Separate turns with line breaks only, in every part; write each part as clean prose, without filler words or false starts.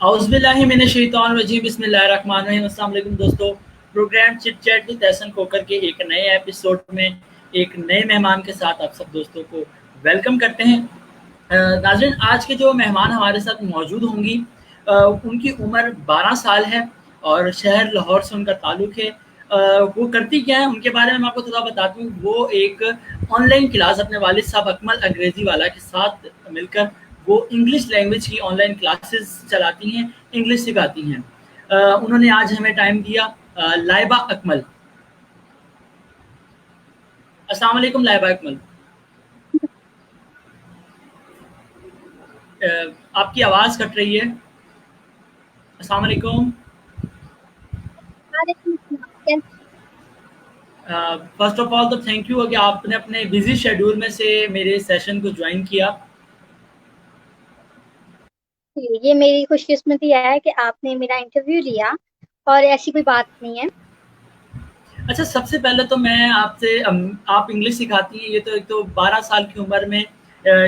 औज़ुबिल्लाहि मिनश्शैतानिर्रजीम बिस्मिल्लाहिर्रहमानिर्रहीम। अस्सलाम वालेकुम दोस्तों। Programme chit chat with Ehsan Kokar के एक नए एपिसोड में एक नए मेहमान के साथ आप सब दोस्तों को वेलकम करते हैं। नाज़रीन, आज के जो मेहमान हमारे साथ मौजूद होंगी उनकी उम्र 12 साल है और शहर लाहौर से उनका ताल्लुक़ है। वो करती क्या है उनके बारे में मैं आपको थोड़ा बताती हूँ। वो एक ऑनलाइन क्लास अपने वालिद साहब अकमल अंग्रेज़ी वाला के साथ मिलकर वो इंग्लिश लैंग्वेज की ऑनलाइन क्लासेस चलाती हैं, इंग्लिश सिखाती हैं। उन्होंने आज हमें टाइम दिया। लाइबा अकमल। अस्सलाम वालेकुम लाइबा अकमल। आपकी आवाज़ कट रही है। अस्सलाम वालेकुम। फर्स्ट ऑफ ऑल तो थैंक यू कि आपने अपने बिजी शेड्यूल में से मेरे सेशन को ज्वाइन किया।
ये मेरी खुशकिस्मती है कि आपने मेरा इंटरव्यू लिया और ऐसी कोई बात नहीं है।
अच्छा, सबसे पहले तो मैं आपसे आप इंग्लिश सिखाती हैं, ये तो एक तो 12 साल की उम्र में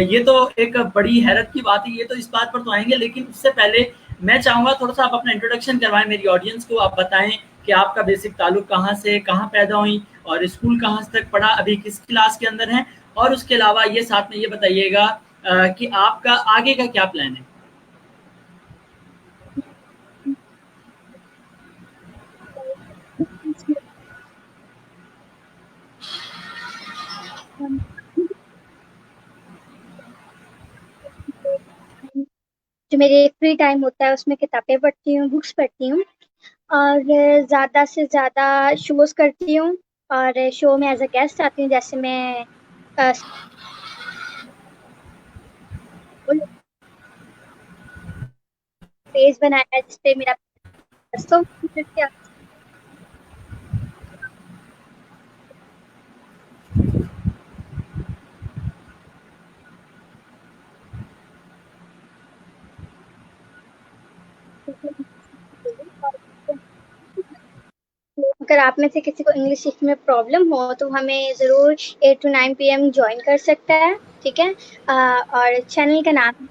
ये तो एक बड़ी हैरत की बात है। ये तो इस बात पर तो आएँगे, लेकिन उससे पहले मैं चाहूँगा थोड़ा-सा आप अपना इंट्रोडक्शन करवाएँ मेरी ऑडियंस को। आप बताएँ कि आपका बेसिक ताल्लुक कहाँ से, कहाँ पैदा हुईं और स्कूल कहाँ तक पढ़ा, अभी किस क्लास के अंदर हैं? और उसके अलावा ये साथ में ये बताइएगा कि आपका आगे का क्या प्लान है?
जो मेरे फ्री टाइम होता है उसमें किताबें पढ़ती हूँ, बुक्स पढ़ती हूँ और ज़्यादा से ज़्यादा शोज़ करती हूँ और शो में एज़ अ गेस्ट आती हूँ। जैसे मैं अ, पेज बनाया है जिस पे मेरा अगर आप में से किसी को इंग्लिश सीखने में प्रॉब्लम हो तो हमें ज़रूर 8 टू 9 पीएम जॉइन कर सकता है, ठीक है? और चैनल का नाम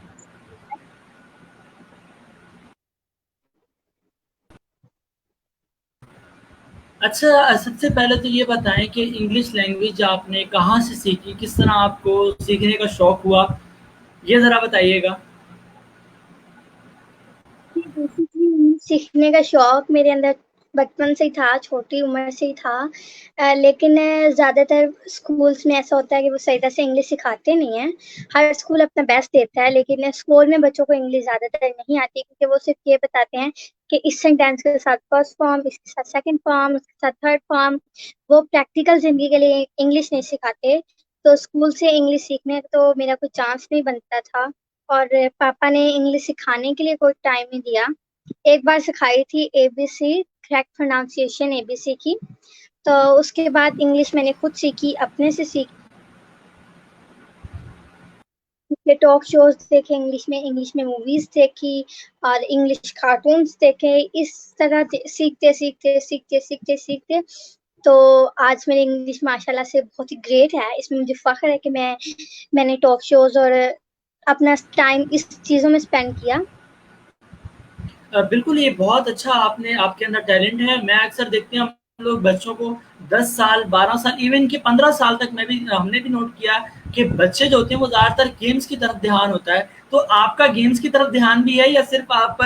अच्छा, सबसे पहले तो ये बताएँ कि इंग्लिश लैंग्वेज आपने कहाँ से सीखी? किस तरह आपको सीखने का शौक हुआ? ये ज़रा बताइएगा।
बेसिकली सीखने का शौक मेरे अंदर बचपन से ही था, छोटी उम्र से ही था। लेकिन ज़्यादातर स्कूल्स में ऐसा होता है कि वो सही तरह से इंग्लिश सिखाते नहीं हैं। हर स्कूल अपना बेस्ट देता है, लेकिन स्कूल में बच्चों को इंग्लिश ज़्यादातर नहीं आती क्योंकि वो सिर्फ़ ये बताते हैं कि इस सेंटेंस के साथ फर्स्ट फॉर्म, इसके साथ सेकंड फॉर्म, इसके साथ थर्ड फॉर्म। वो प्रैक्टिकल ज़िंदगी के लिए इंग्लिश नहीं सिखाते। तो स्कूल से इंग्लिश सीखने का तो मेरा कोई चांस नहीं बनता था और पापा ने इंग्लिश सिखाने के लिए कोई टाइम नहीं दिया। एक बार सिखाई थी एबीसी, करेक्ट प्रोनाउंसिएशन एबीसी की। तो उसके बाद इंग्लिश मैंने खुद सीखी, अपने से सीखी। टॉक शोज़ देखे इंग्लिश में मूवीज़ देखी और इंग्लिश कार्टून्स देखे। इस तरह सीखते तो आज मेरी इंग्लिश माशाल्लाह से बहुत ही ग्रेट है। इसमें मुझे फ़ख्र है कि मैंने टॉक शोज़ और अपना टाइम इस चीज़ों में स्पेंड किया।
बिल्कुल, ये बहुत अच्छा आपने आपके अंदर टैलेंट है। मैं अक्सर देखते हैं हम लोग बच्चों को 10 साल, 12 साल, इवन कि 15 साल तक हमने भी नोट किया कि बच्चे जो होते हैं वो ज़्यादातर गेम्स की तरफ ध्यान होता है। तो आपका गेम्स की तरफ ध्यान भी है या सिर्फ़ आप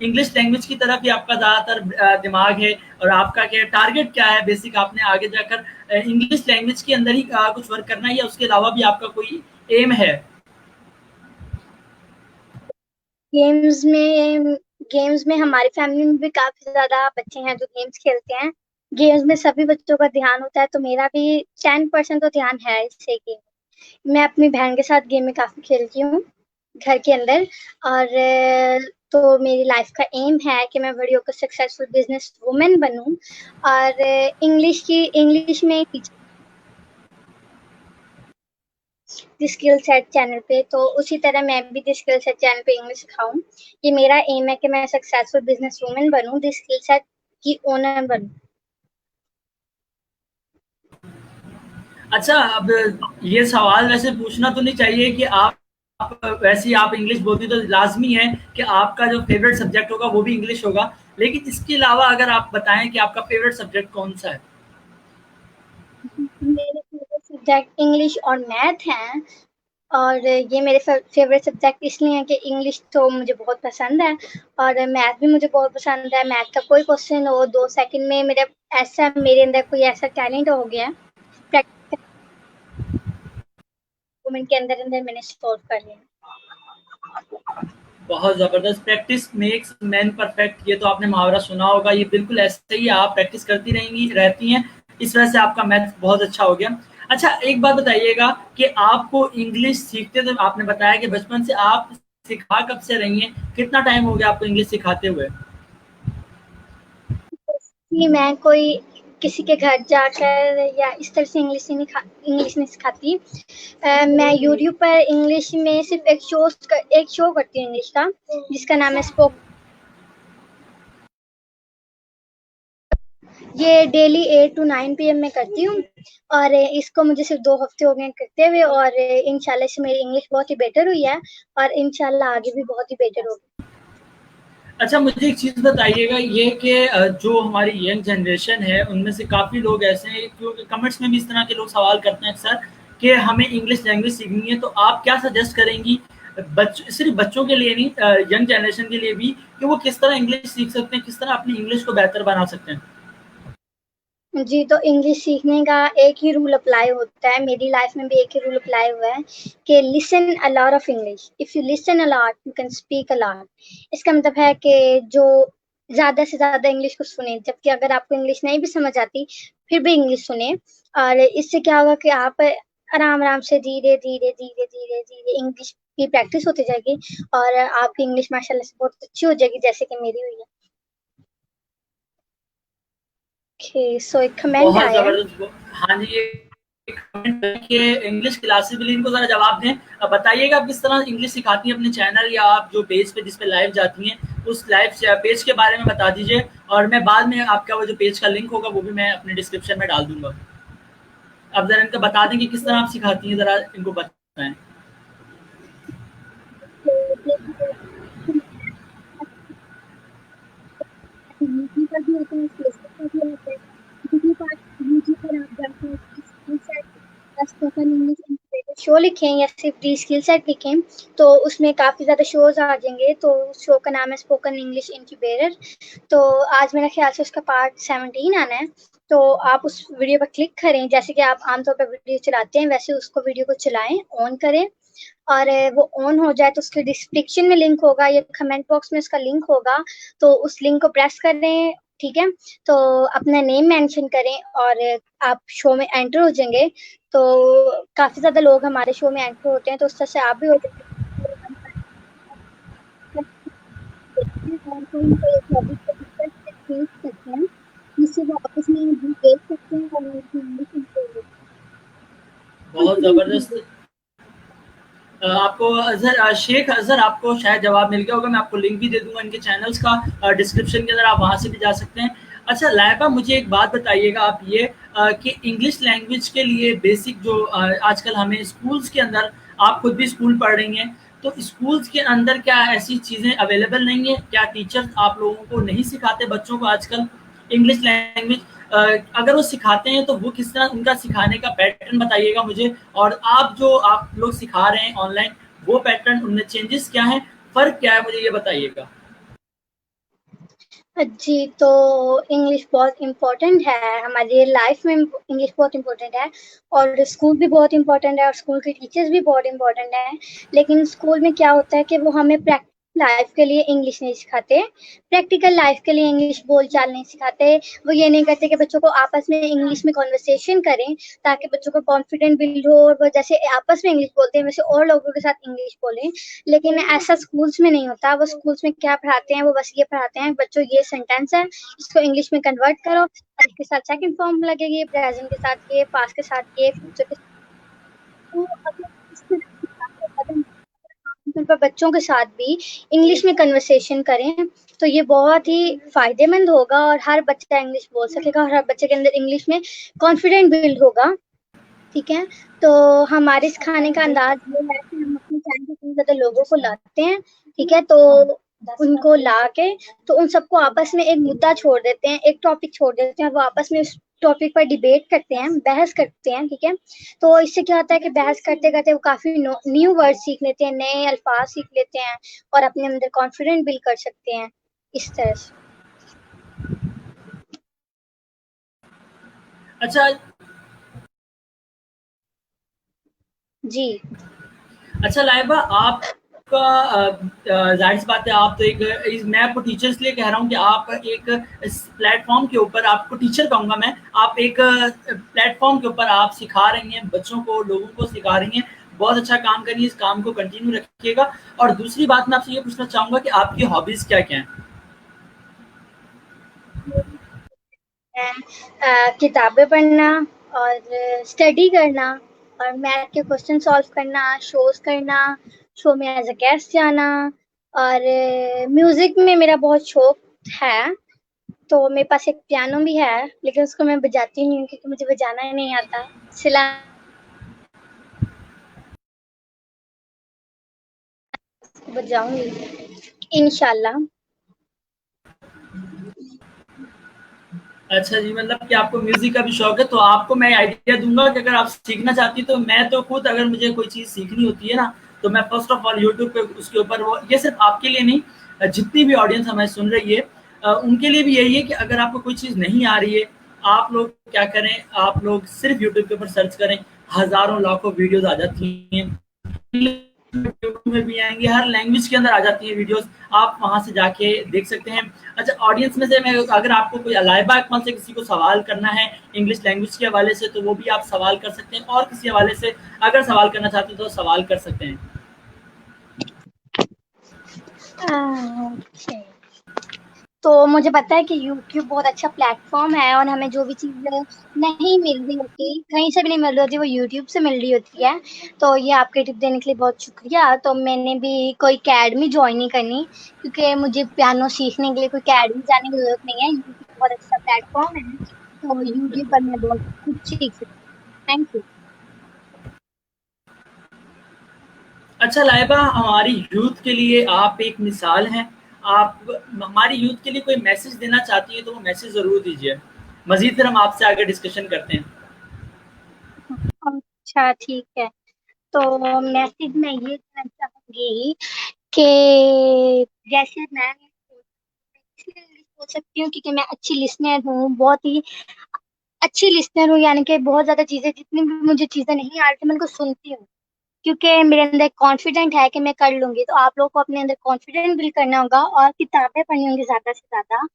इंग्लिश लैंग्वेज की तरफ ही आपका ज़्यादातर दिमाग है? और आपका क्या टारगेट क्या है बेसिक आपने आगे जाकर इंग्लिश लैंग्वेज के अंदर ही कुछ वर्क करना है या उसके अलावा भी आपका कोई एम है?
गेम्स में गेम्स में हमारी फैमिली में भी काफ़ी ज़्यादा बच्चे हैं जो गेम्स खेलते हैं। गेम्स में सभी बच्चों का ध्यान होता है, तो मेरा भी 10% तो ध्यान है इससे गेम। मैं अपनी बहन के साथ गेम में काफ़ी खेलती हूँ, घर के अंदर। और तो मेरी लाइफ़ का एम है कि मैं बड़ी होकर सक्सेसफुल बिज़नेस वुमन बनूँ और इंग्लिश में teacher the skill set channel पे, तो उसी तरह मैं भी द स्किल सेट चैनल पे इंग्लिश सिखाऊँ। ये मेरा एम है कि मैं सक्सेसफुल बिज़नेस वुमन बनूँ, द स्किल सेट की ओनर बनूँ।
अच्छा, अब ये सवाल वैसे पूछना तो नहीं चाहिए कि आप वैसे ही आप इंग्लिश बोलती तो लाजमी है कि आपका जो फेवरेट सब्जेक्ट होगा वो भी इंग्लिश होगा, लेकिन इसके अलावा अगर आप बताएं कि आपका फेवरेट सब्जेक्ट कौन सा है?
मेरे फेवरेट सब्जेक्ट इंग्लिश और मैथ हैं। और ये मेरे फेवरेट सब्जेक्ट इसलिए हैं कि इंग्लिश तो मुझे बहुत पसंद है और मैथ भी मुझे बहुत पसंद है। मैथ का कोई क्वेश्चन हो 2 सेकंड में मेरे अंदर कोई ऐसा टैलेंट हो गया है, प्रैक्टिस मिनट के अंदर अंदर मैंने सॉल्व कर लिया।
बहुत ज़बरदस्त, प्रैक्टिस मेक्स मैन परफेक्ट, ये तो आपने मुहावरा सुना होगा, ये बिल्कुल ऐसे ही आप प्रैक्टिस करती रहेंगी रहती हैं, इस वजह से आपका मैथ बहुत अच्छा हो गया। अच्छा, एक बात बताइएगा कि आपको इंग्लिश सीखते तो आपने बताया कि बचपन से आप सिखा कब से रही हैं, कितना टाइम हो गया आपको इंग्लिश सिखाते हुए?
कि मैं कोई किसी के घर जाकर या इस तरह से इंग्लिश नहीं सिखाती। मैं यूट्यूब पर इंग्लिश में सिर्फ एक शो करती हूँ इंग्लिश का, जिसका नाम है स्पोक। ये डेली 8 to 9 PM में करती हूँ और इसको मुझे सिर्फ 2 हफ्ते हो गए करते हुए और इंशाल्लाह से मेरी इंग्लिश बहुत ही बेटर हुई है और इंशाल्लाह आगे भी बहुत ही बेटर होगी।
अच्छा, मुझे एक चीज़ बताइएगा ये कि जो हमारी यंग जनरेशन है उनमें से काफ़ी लोग ऐसे हैं, क्योंकि कमेंट्स में भी इस तरह के लोग सवाल करते हैं अक्सर कि हमें इंग्लिश लैंग्वेज सीखनी है, तो आप क्या सजेस्ट करेंगी सिर्फ बच्चों के लिए नहीं, यंग जनरेशन के लिए भी, कि वो किस तरह इंग्लिश सीख सकते हैं, किस तरह अपनी इंग्लिश को बेहतर बना सकते हैं?
जी, तो इंग्लिश सीखने का एक ही रूल अप्लाई होता है, मेरी लाइफ में भी एक ही रूल अप्लाई हुआ है कि listen a lot of English, if you listen a lot you can speak a lot. इसका मतलब है कि जो ज़्यादा से ज़्यादा इंग्लिश को सुने, जबकि अगर आपको इंग्लिश नहीं भी समझ आती, फिर भी इंग्लिश सुने और इससे क्या होगा कि आप आराम-आराम से धीरे-धीरे इंग्लिश की प्रैक्टिस होती जाएगी और आपकी इंग्लिश माशाल्लाह से बहुत अच्छी हो जाएगी, जैसे कि मेरी हुई है। ओके, सो एक कमेंट
बहुत
आया है।
ज़बरदस्त। हाँ जी, ये कमेंट है कि इंग्लिश क्लासेस के लिए इनको ज़रा जवाब दें। बताइएगा आप किस तरह इंग्लिश सिखाती हैं अपने चैनल या आप जो पेज पे जिस पे लाइव जाती हैं, उस लाइव पेज के बारे में बता दीजिए, और मैं बाद में आपका वो जो पेज का लिंक होगा वो भी मैं अपने डिस्क्रिप्शन में डाल दूँगा। आप ज़रा इनको बता दें कि किस तरह आप सिखाती हैं, ज़रा इनको बताएँ।
यूट्यूब पर भी होता है, फेसबुक पर भी होता है। किसी पार्ट यूट्यूब पर आप जाकर skill set spoken English institute show लिखें या सिर्फ दी स्किल सेट लिखें, तो उसमें काफ़ी ज़्यादा शोज़ आ जाएँगे। तो उस शो का नाम है स्पोकन इंग्लिश इंक्यूबेटर। तो आज मेरा ख़्याल से उसका पार्ट 17 आना है। तो आप उस वीडियो पर क्लिक करें, जैसे कि आप आमतौर पर वीडियो चलाते हैं, वैसे उसको वीडियो को चलाएँ, ऑन करें और वो ऑन हो जाए तो उसके डिस्क्रिप्शन में लिंक होगा या कमेंट बॉक्स में उसका लिंक होगा, तो उस लिंक को प्रेस करें, ठीक है? तो अपना नेम मेंशन करें और आप शो में एंटर हो जाएँगे। तो काफ़ी ज़्यादा लोग हमारे शो में एंटर होते हैं, तो उस तरह से आप भी हो जाएँगे। और कोई ना कोई एक टॉपिक पे डिस्कस पूछ सकते हैं, जिससे वो आपस में देख सकते हैं और उनकी इंग्लिश इंप्रूव हो
बहुत
कॉन्फिडेंस
ज़बरदस्त। आपको शेख अज़हर आपको शायद जवाब मिल गया होगा, मैं आपको लिंक भी दे दूँगा इनके चैनल्स का डिस्क्रिप्शन के अंदर, आप वहाँ से भी जा सकते हैं। अच्छा लाइबा, मुझे एक बात बताइएगा आप ये कि इंग्लिश लैंग्वेज के लिए बेसिक जो आजकल हमें स्कूल्स के अंदर, आप खुद भी स्कूल पढ़ रही हैं, तो स्कूल्स के अंदर क्या ऐसी चीज़ें अवेलेबल नहीं है? क्या टीचर्स आप लोगों को नहीं सिखाते बच्चों को आजकल इंग्लिश लैंग्वेज? अगर वो सिखाते हैं तो वो किस तरह, उनका सिखाने का पैटर्न बताइएगा मुझे, और आप लोग सिखा रहे हैं ऑनलाइन, वो पैटर्न उनमें चेंजेस क्या हैं, फ़र्क क्या है, मुझे ये बताइएगा।
जी, तो इंग्लिश बहुत इम्पोर्टेंट है, हमारी लाइफ में इंग्लिश बहुत इम्पोर्टेंट है और स्कूल भी बहुत इम्पोर्टेंट है और स्कूल के टीचर्स भी बहुत इम्पोर्टेंट हैं। लेकिन स्कूल में क्या होता है कि वो हमें प्रैक्टिकल लाइफ के लिए इंग्लिश नहीं सिखाते, प्रैक्टिकल लाइफ के लिए इंग्लिश बोलचाल नहीं सिखाते। वो ये नहीं करते कि बच्चों को आपस में इंग्लिश में कन्वर्सेशन करें, ताकि बच्चों को कॉन्फिडेंट बिल्ड हो और वो जैसे आपस में इंग्लिश बोलते हैं, वैसे और लोगों के साथ इंग्लिश बोलें। लेकिन ऐसा स्कूल्स में नहीं होता। वो स्कूल्स में क्या पढ़ाते हैं, वो बस ये पढ़ाते हैं, बच्चों ये सेंटेंस है, इसको इंग्लिश में कन्वर्ट करो, इसके साथ सेकंड फॉर्म लगेगी, प्रेजेंट के साथ ये, पास्ट के साथ ये, फ्यूचर के साथ। तो अगर इस तरह की बातें आमतौर पर बच्चों के साथ भी इंग्लिश में कन्वर्सेशन करें, तो ये बहुत ही फ़ायदेमंद होगा और हर बच्चा इंग्लिश बोल सकेगा और हर बच्चे के अंदर इंग्लिश में कॉन्फिडेंट बिल्ड होगा, ठीक है? तो हमारे सिखाने का अंदाज़ ये है कि हम अपनी टाइम पे इतने ज़्यादा लोगों को लाते हैं, ठीक है, तो उनको ला के तो उन सबको आपस में एक मुद्दा छोड़ देते हैं, एक टॉपिक छोड़ देते हैं, वो आपस में उस टॉपिक पर डिबेट करते हैं, बहस करते हैं, ठीक है। तो इससे क्या होता है कि बहस करते करते वो काफी न्यू वर्ड सीख लेते हैं, नए अल्फाज सीख लेते हैं और अपने अंदर कॉन्फिडेंट बिल्ड कर सकते हैं इस तरह से।
अच्छा
जी
अच्छा लाइबा, आपका जाहिर सी बात है, आप तो मैं आपको टीचर इसलिए कह रहा हूँ कि आप एक इस प्लेटफॉर्म के ऊपर, आपको टीचर कहूँगा मैं, आप एक प्लेटफॉर्म के ऊपर आप सिखा रही हैं बच्चों को, लोगों को सिखा रही हैं, बहुत अच्छा काम कर रही है, इस काम को कंटिन्यू रखिएगा। और दूसरी बात मैं आपसे ये पूछना चाहूँगा कि आपकी हॉबीज़ क्या-क्या हैं?
किताबें पढ़ना और स्टडी करना और मैथ के क्वेश्चन सॉल्व करना, शोज करना, शो में एज अ गेस्ट जाना और म्यूजिक में मेरा बहुत शौक है। तो मेरे पास एक पियानो भी है, लेकिन उसको मैं बजाती नहीं हूँ क्योंकि मुझे बजाना ही नहीं आता। सिला बजाऊंगी इंशाल्लाह।
अच्छा जी, मतलब कि आपको म्यूज़िक का भी शौक है, तो आपको मैं आइडिया दूँगा कि अगर आप सीखना चाहती हैं, तो मैं तो खुद अगर मुझे कोई चीज़ सीखनी होती है ना, तो मैं फ़र्स्ट ऑफ ऑल यूट्यूब पे उसके ऊपर वो, ये सिर्फ़ आपके लिए नहीं, जितनी भी ऑडियंस हमें सुन रही है, उनके लिए भी यही है कि अगर आपको कोई चीज़ नहीं आ रही है, आप लोग क्या करें, आप लोग सिर्फ़ यूट्यूब के ऊपर सर्च करें, हज़ारों लाखों वीडियोज़ आ जाती हैं। यूट्यूब में भी आएँगी, हर लैंग्वेज के अंदर आ जाती है वीडियोज़, आप वहाँ से जाके देख सकते हैं। अच्छा, ऑडियंस में से मैं, अगर आपको कोई लाइबा इकबाल से किसी को सवाल करना है इंग्लिश लैंग्वेज के हवाले से, तो वो भी आप सवाल कर सकते हैं, और किसी हवाले से अगर सवाल करना चाहते हैं तो सवाल कर सकते हैं।
ओके। तो मुझे पता है कि यूट्यूब बहुत अच्छा प्लेटफॉर्म है और हमें जो भी चीज़ नहीं मिल रही होती, कहीं से भी नहीं मिल रही होती, वो यूट्यूब से मिल रही होती है। तो ये आपके टिप देने के लिए बहुत शुक्रिया। तो मैंने भी कोई अकेडमी ज्वाइन नहीं करनी, क्योंकि मुझे पियानो सीखने के लिए कोई अकेडमी जाने की ज़रूरत नहीं है। यूट्यूब बहुत अच्छा प्लेटफॉर्म है, तो यूट्यूब पर मैं बहुत कुछ सीख सकती हूँ। Thank you.
अच्छा लाइबा, हमारी यूथ के लिए आप एक मिसाल हैं। आप हमारी यूथ के लिए कोई मैसेज देना चाहती हैं, तो वो मैसेज ज़रूर दीजिए। मज़ीद फिर हम आपसे आगे डिस्कशन करते हैं।
अच्छा ठीक है। तो मैसेज मैं ये देना चाहूँगी कि जैसे मैं बोल सकती हूँ क्योंकि मैं अच्छी लिसनर हूँ, बहुत ही अच्छी लिसनर हूँ, यानी कि बहुत ज्यादा चीजें, जितनी भी मुझे चीजें नहीं आ रही मैं उनको सुनती हूँ, क्योंकि मेरे अंदर कॉन्फिडेंट है कि मैं कर लूंगी। तो आप लोगों को अपने अंदर कॉन्फिडेंट बिल्ड करना होगा और किताबें पढ़नी होंगी ज्यादा से ज्यादा,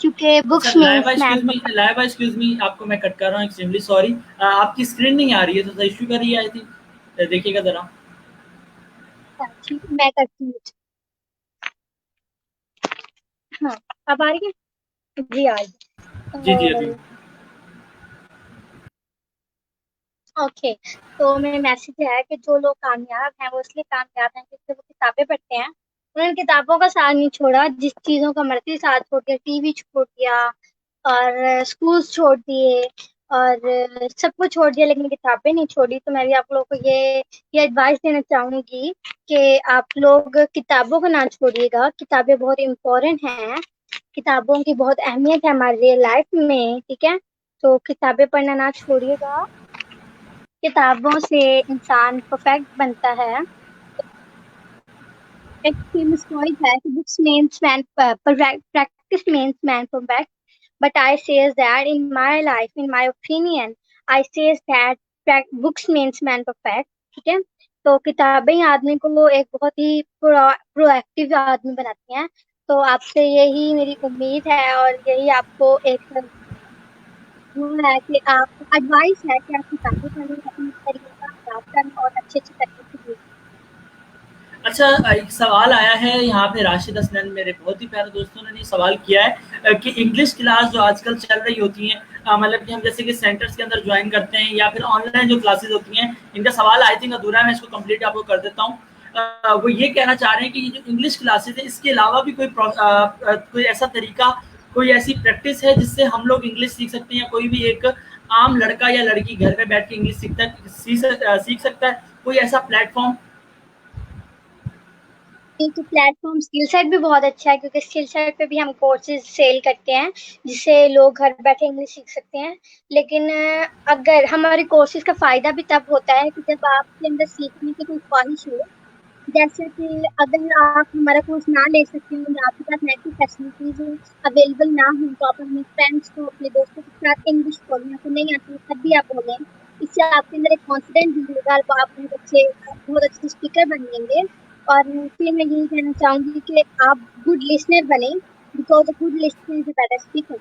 क्योंकि
अच्छा
books means man.
Laiba excuse me, आपको मैं कट कर रहा हूँ, एक्सट्रीमली सॉरी। आपकी स्क्रीन नहीं आ रही है, तो इश्यू कर रही है आई थिंक, देखिएगा ज़रा।
ठीक, मैं करती हूँ। हाँ, अब आ रही है जी, आ रही
जी, जी, जी।
है। ओके। तो मेरा मैसेज है कि जो लोग कामयाब हैं वो इसलिए कामयाब हैं क्योंकि वो किताबें पढ़ते हैं। उन्होंने किताबों का साथ नहीं छोड़ा, जिस चीजों का मर्जी साथ छोड़ दिया, टीवी छोड़ दिया और स्कूल छोड़ दिए और सब कुछ छोड़ दिया, लेकिन किताबें नहीं छोड़ी। तो मैं भी आप लोगों को ये एडवाइस देना चाहूंगी कि आप लोग किताबों को ना छोड़िएगा। किताबें बहुत इम्पोर्टेंट हैं, किताबों की बहुत अहमियत है हमारी लाइफ में, ठीक है। तो किताबें पढ़ना ना छोड़िएगा। किताबों से इंसान परफेक्ट बनता है। एक फेमस quote है कि books means man practice means man perfect, but I says that in my life, in my opinion, I says that books means man perfect, ठीक है। तो किताबें ही आदमी को एक बहुत ही प्रोएक्टिव आदमी बनाती हैं। तो आपसे यही मेरी उम्मीद है और यही आपको एक वो है कि आप एडवाइस है कि आप किताबें पढ़ें, अपने तरीके का याद करें और अच्छे अच्छे तरीके से।
अच्छा, एक सवाल आया है यहाँ पे, राशिद असलम मेरे बहुत ही प्यारे दोस्तों ने ये सवाल किया है, कि इंग्लिश क्लास जो आजकल चल रही होती हैं, मतलब कि हम जैसे कि सेंटर्स के अंदर ज्वाइन करते हैं या फिर ऑनलाइन जो क्लासेस होती हैं, इनका सवाल आई थिंक अधूरा है, मैं इसको कंप्लीट आपको कर देता हूँ। वो ये कहना चाह रहे हैं कि ये जो इंग्लिश क्लासेस है, इसके अलावा भी कोई ऐसा तरीका, कोई ऐसी प्रैक्टिस है जिससे हम लोग इंग्लिश सीख सकते हैं, या कोई भी एक आम लड़का या लड़की घर में बैठ के इंग्लिश सीख सकता है, कोई ऐसा प्लेटफॉर्म?
तो प्लेटफॉर्म स्किल सेट भी बहुत अच्छा है, क्योंकि स्किल सेट पे भी हम कोर्सेज सेल करते हैं जिससे लोग घर बैठे इंग्लिश सीख सकते हैं। लेकिन अगर हमारे कोर्सेज का फायदा भी तब होता है कि जब आपके अंदर सीखने की कोई ख्वाहिश हो। जैसे कि अगर आप हमारा कोर्स ना ले सकते हो या आपके पास नेट की फैसिलिटीज अवेलेबल ना हो, तो आप अपने फ्रेंड्स को, अपने दोस्तों के साथ इंग्लिश बोलें, आपको नहीं आती है तब भी आप बोलें। इससे आपके अंदर एक कॉन्फिडेंस बिल्ड होगा, आप बहुत अच्छे स्पीकर बनेंगे। और फिर मैं यही कहना चाहूंगी कि आप गुड लिसनर बने, because a good listener is a better speaker.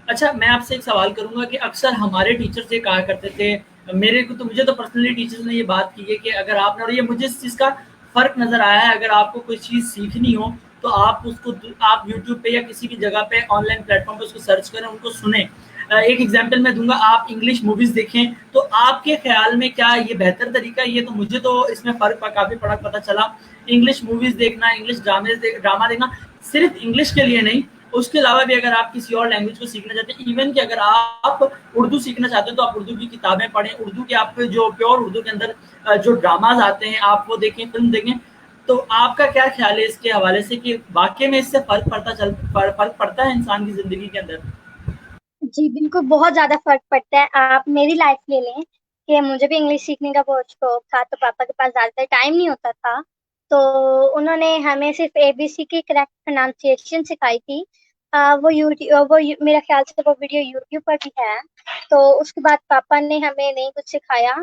अच्छा, मैं आपसे एक सवाल करूँगा कि अक्सर हमारे टीचर्स ये कहा करते थे, मेरे को तो मुझे तो पर्सनली टीचर्स ने ये बात की है कि अगर आपने, और ये मुझे इस चीज़ का फ़र्क नज़र आया है, अगर आपको कोई चीज़ सीखनी हो, तो आप उसको आप यूट्यूब पे या किसी भी जगह पे ऑनलाइन प्लेटफ़ॉर्म पे उसको सर्च करें, उनको सुनें। एक एग्ज़ाम्पल मैं दूँगा, आप इंग्लिश मूवीज़ देखें, तो आपके ख़्याल में क्या ये बेहतर तरीका है? ये तो मुझे तो इसमें फ़र्क काफ़ी बड़ा पता चला। इंग्लिश मूवीज़ देखना, इंग्लिश ड्रामा देखना, सिर्फ़ इंग्लिश के लिए नहीं, उसके अलावा भी अगर आप किसी और लैंग्वेज को सीखना चाहते हैं, इवन कि अगर आप उर्दू सीखना चाहते हैं, तो आप उर्दू की किताबें पढ़ें, उर्दू के आप जो प्योर उर्दू के अंदर जो ड्रामाज आते हैं आप वो देखें, फिल्म देखें। तो आपका क्या ख्याल है इसके हवाले से कि वाकई में इससे फर्क पड़ता है इंसान की जिंदगी के अंदर?
जी, बिल्कुल, बहुत ज़्यादा फ़र्क पड़ता है। आप मेरी लाइफ़ ले लें कि मुझे भी इंग्लिश सीखने का बहुत शौक था, तो पापा के पास ज़्यादातर टाइम नहीं होता था। तो उन्होंने हमें सिर्फ़ एबीसी की करेक्ट प्रोनाउंसिएशन सिखाई थी। वो मेरा ख़्याल से वो वीडियो यूट्यूब पर भी है। तो उसके बाद पापा ने हमें नहीं कुछ सिखाया,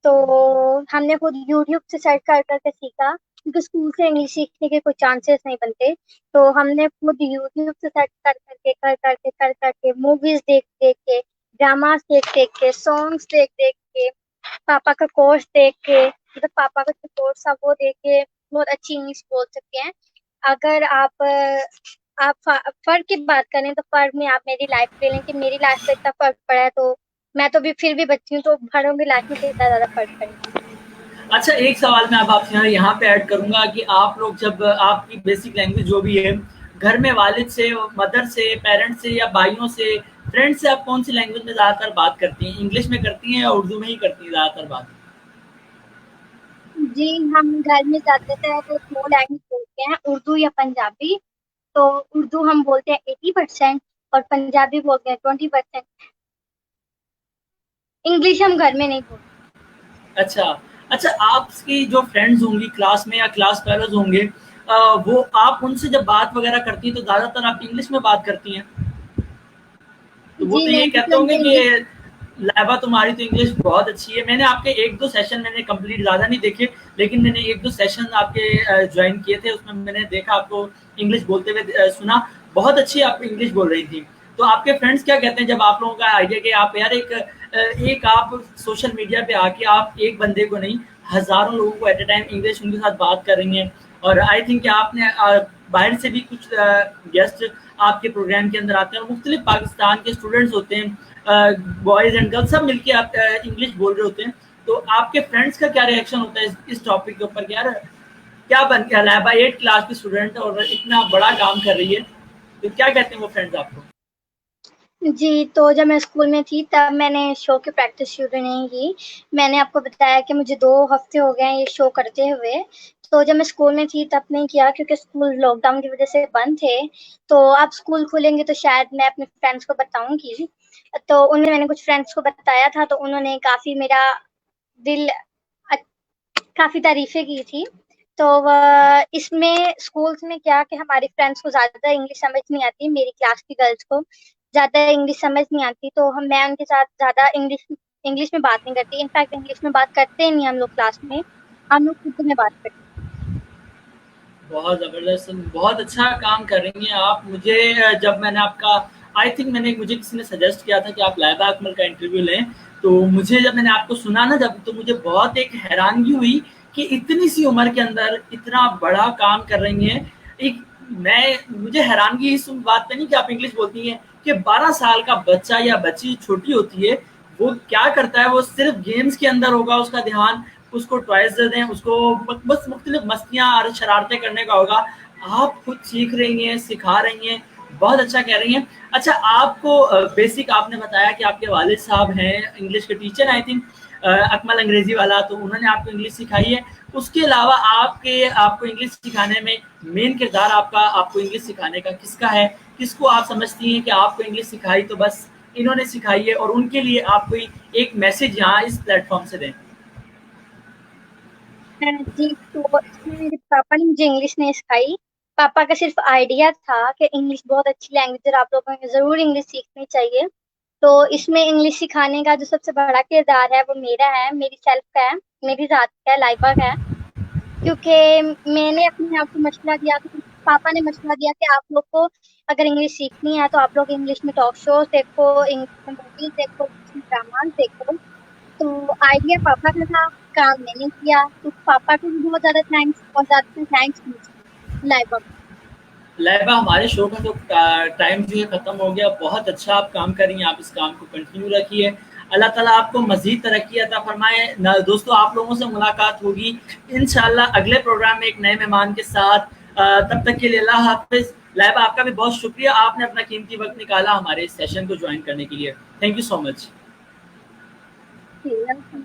तो हमने खुद यूट्यूब से सर्च कर के सीखा, क्योंकि स्कूल से इंग्लिश सीखने के कोई चांसेस नहीं बनते। तो हमने खुद यूट्यूब से सर्च कर करके मूवीज देख देख के, ड्रामास देख देख के, सॉन्ग्स देख देख के, पापा का कोर्स देख के, मतलब पापा का जो कोर्स था वो देख के बहुत अच्छी इंग्लिश बोल सकते हैं। अगर फर्क की बात करें, तो फर्क में आप मेरी लाइफ ले लें कि मेरी लाइफ पे इतना फर्क पड़ा है, तो मैं तो भी फिर भी बच्ची हूँ, तो बड़ों की लाइफ में कितना ज्यादा फर्क पड़ेगा।
अच्छा, एक सवाल मैं अब आपसे यहाँ पे ऐड करूँगा कि आप लोग जब आपकी बेसिक लैंग्वेज जो भी है, घर में वालिद से, मदर से, पेरेंट्स से या भाइयों से, फ्रेंड से आप कौन-सी लैंग्वेज में ज़्यादातर बात करती हैं? इंग्लिश में करती हैं या उर्दू में ही करती हैं ज़्यादातर बात?
जी, हम घर में ज्यादातर तो दो लैंग्वेज बोलते हैं, उर्दू या पंजाबी। तो उर्दू हम बोलते हैं 80% और पंजाबी बोलते हैं 20%। इंग्लिश हम घर में नहीं बोलते।
अच्छा, अच्छा, आपकी जो फ्रेंड्स होंगी क्लास में या क्लास फेलोज़ होंगे, वो आप उनसे जब बात वगैरह करती हैं तो ज़्यादातर आप इंग्लिश में बात करती हैं? तो वो
जी,
तो
मैं
ये कहते
मतलब
होंगे
उनसे
कि
इंग्लिश।
लाइबा तुम्हारी तो इंग्लिश बहुत अच्छी है। मैंने आपके 1-2 सेशन मैंने कंप्लीट, ज़्यादा नहीं देखे, लेकिन मैंने 1-2 सेशन आपके जॉइन किए थे, उसमें मैंने देखा आपको इंग्लिश बोलते हुए, सुना, बहुत अच्छी आप इंग्लिश बोल रही थी। तो आपके फ्रेंड्स क्या कहते हैं जब आप लोगों का आइडिया कि आप यार एक आप सोशल मीडिया पे आके आप एक बंदे को नहीं, हज़ारों लोगों को एट अ टाइम इंग्लिश उनके साथ बात कर रही हैं, और आई थिंक कि आपने बाहर से भी कुछ गेस्ट आपके प्रोग्राम के अंदर आते हैं और मुख्तलिफ पाकिस्तान के स्टूडेंट्स होते हैं, बॉयज़ एंड गर्ल्स सब मिलके आप इंग्लिश बोल रहे होते हैं। तो आपके फ्रेंड्स का क्या रिएक्शन होता है इस टॉपिक के ऊपर कि यार क्या बन के हला है भाई, 8 क्लास की स्टूडेंट और इतना बड़ा काम कर रही है, तो क्या कहते हैं वो फ्रेंड्स आपको?
जी, तो जब मैं स्कूल में थी तब मैंने शो की प्रैक्टिस शुरू नहीं की। मैंने आपको बताया कि मुझे 2 हफ्ते हो गए हैं ये शो करते हुए। तो जब मैं स्कूल में थी तब नहीं किया, क्योंकि स्कूल लॉकडाउन की वज़ह से बंद थे। तो अब स्कूल खुलेंगे तो शायद मैं अपने फ्रेंड्स को बताऊँगी। तो उन्हें मैंने कुछ फ्रेंड्स को बताया था, तो उन्होंने काफ़ी मेरा दिल अ, काफ़ी तारीफ़ें की थी। तो इसमें स्कूल्स में क्या कि हमारी फ्रेंड्स को ज़्यादा इंग्लिश समझ नहीं आती, मेरी क्लास की गर्ल्स को ज़्यादा इंग्लिश समझ नहीं आती, तो हम मैं उनके साथ ज़्यादा इंग्लिश इंग्लिश में बात नहीं करती। इनफैक्ट इंग्लिश में बात करते ही नहीं हम लोग क्लास में, हम लोग उर्दू में बात करते हैं।
बहुत ज़बरदस्त, बहुत अच्छा काम कर रही हैं आप। मुझे जब मैंने आपका, आई थिंक मैंने, मुझे किसी ने सजेस्ट किया था कि आप लाइबा अकमल का इंटरव्यू लें, तो मुझे जब मैंने आपको सुना ना जब, तो मुझे बहुत एक हैरानगी हुई कि इतनी सी उम्र के अंदर इतना बड़ा काम कर रही हैं। एक मुझे हैरानगी इस बात पे नहीं कि आप इंग्लिश बोलती हैं, कि 12 साल का बच्चा या बच्ची छोटी होती है, वो क्या करता है, वो सिर्फ गेम्स के अंदर होगा उसका ध्यान, उसको टॉयज दे दें, उसको बस मुख्तलिफ मस्तियाँ और शरारतें करने का होगा। आप खुद सीख रही हैं, सिखा रही हैं, बहुत अच्छा कह रही हैं। अच्छा, आपको बेसिक आपने बताया कि आपके वालिद साहब हैं इंग्लिश के टीचर आई थिंक, अकमल अंग्रेजी वाला, तो उन्होंने आपको इंग्लिश सिखाई है। उसके अलावा आपको इंग्लिश सिखाने में मेन किरदार आपको इंग्लिश सिखाने का किसका है? किसको आप समझती हैं कि आपको इंग्लिश सिखाई तो बस इन्होंने सिखाई है, और उनके लिए आप कोई एक मैसेज यहाँ इस प्लेटफॉर्म से दें?
जी, तो इसमें मेरे पापा ने मुझे इंग्लिश नहीं सिखाई। पापा का सिर्फ आइडिया था कि इंग्लिश बहुत अच्छी लैंग्वेज है और आप लोगों को ज़रूर इंग्लिश सीखनी चाहिए। तो इसमें इंग्लिश सिखाने का जो सबसे बड़ा किरदार है वो मेरा है, मेरी सेल्फ का है, मेरी ज़ात का है, लाइबा का है। क्योंकि मैंने अपने आप को मशवरा दिया, तो पापा ने मशवरा दिया कि आप लोग को अगर इंग्लिश सीखनी है तो आप लोग इंग्लिश में टॉक शोज़ देखो, इंग्लिश में मूवीज़ देखो, इंग्लिश में ड्रामास देखो। तो आइडिया पापा का था, काम मैंने किया, तो पापा को भी बहुत ज़्यादा थैंक्स और ज़्यादा थैंक्स मुझे लाइबा को।
लैबा, हमारे शो का तो टाइम जो है ख़त्म हो गया। बहुत अच्छा आप काम कर रही हैं, आप इस काम को कंटिन्यू रखिए। अल्लाह ताला आपको मज़ीद तरक्की अता फ़रमाए। दोस्तों, आप लोगों से मुलाकात होगी इंशाअल्लाह अगले प्रोग्राम में एक नए मेहमान के साथ। तब तक के लिए अल्लाह हाफ़िज़। लैबा, आपका भी बहुत शुक्रिया, आपने अपना कीमती वक़्त निकाला हमारे इस सेशन को जॉइन करने के लिए। Thank you so much.
Welcome.